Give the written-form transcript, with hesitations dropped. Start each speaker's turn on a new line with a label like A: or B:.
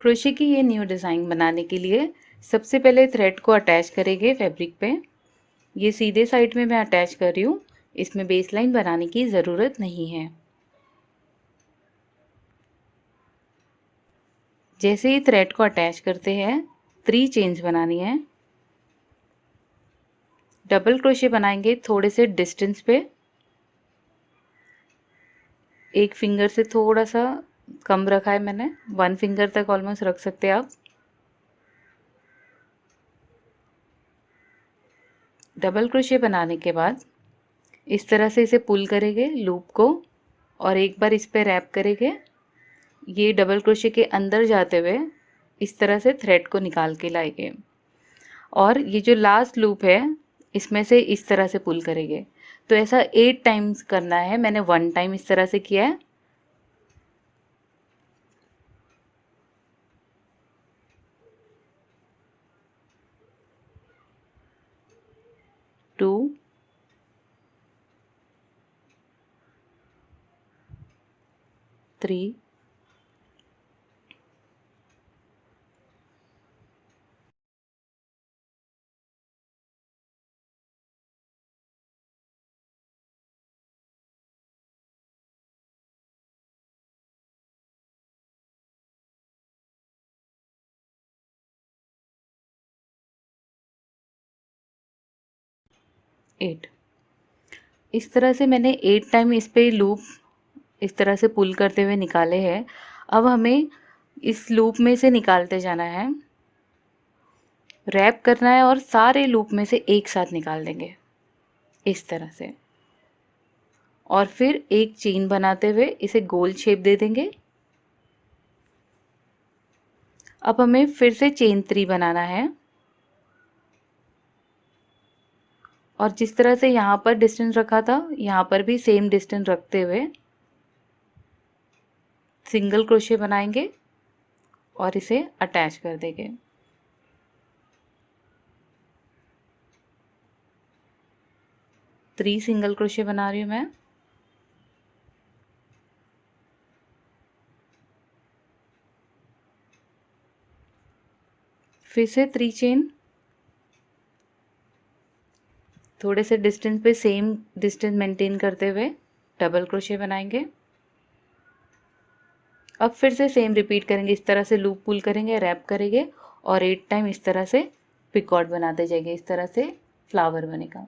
A: Crochet की ये new design बनाने के लिए सबसे पहले थ्रेड को अटैच करेंगे फैब्रिक पे। ये सीधे साइड में मैं अटैच कर रही हूँ, इसमें बेस लाइन बनाने की ज़रूरत नहीं है। जैसे ही थ्रेड को अटैच करते हैं 3 चेन्स बनानी है। डबल क्रोशे बनाएंगे थोड़े से डिस्टेंस पे, एक फिंगर से थोड़ा सा कम रखा है मैंने, 1 फिंगर तक ऑलमोस्ट रख सकते हैं आप। डबल क्रोशे बनाने के बाद इस तरह से इसे पुल करेंगे लूप को और एक बार इस पे रैप करेंगे। ये डबल क्रोशे के अंदर जाते हुए इस तरह से थ्रेड को निकाल के लाएंगे और ये जो लास्ट लूप है इसमें से इस तरह से पुल करेंगे। तो ऐसा 8 टाइम्स करना है, मैंने 1 टाइम इस तरह से किया है। टू, 3, 8। इस तरह से मैंने 8 टाइम इस पे लूप इस तरह से पुल करते हुए निकाले हैं। अब हमें इस लूप में से निकालते जाना है, रैप करना है और सारे लूप में से एक साथ निकाल देंगे इस तरह से। और फिर एक चेन बनाते हुए इसे गोल शेप दे देंगे। अब हमें फिर से चेन 3 बनाना है और जिस तरह से यहाँ पर डिस्टेंस रखा था यहाँ पर भी सेम डिस्टेंस रखते हुए सिंगल क्रोशे बनाएंगे और इसे अटैच कर देंगे। थ्री सिंगल क्रोशे बना रही हूँ मैं। फिर से 3 चेन, थोड़े से डिस्टेंस पे सेम डिस्टेंस मेंटेन करते हुए डबल क्रोशे बनाएंगे। अब फिर से सेम रिपीट करेंगे, इस तरह से लूप पुल करेंगे, रैप करेंगे और 8 टाइम इस तरह से पिकॉट बनाते जाएंगे। इस तरह से फ्लावर बनेगा।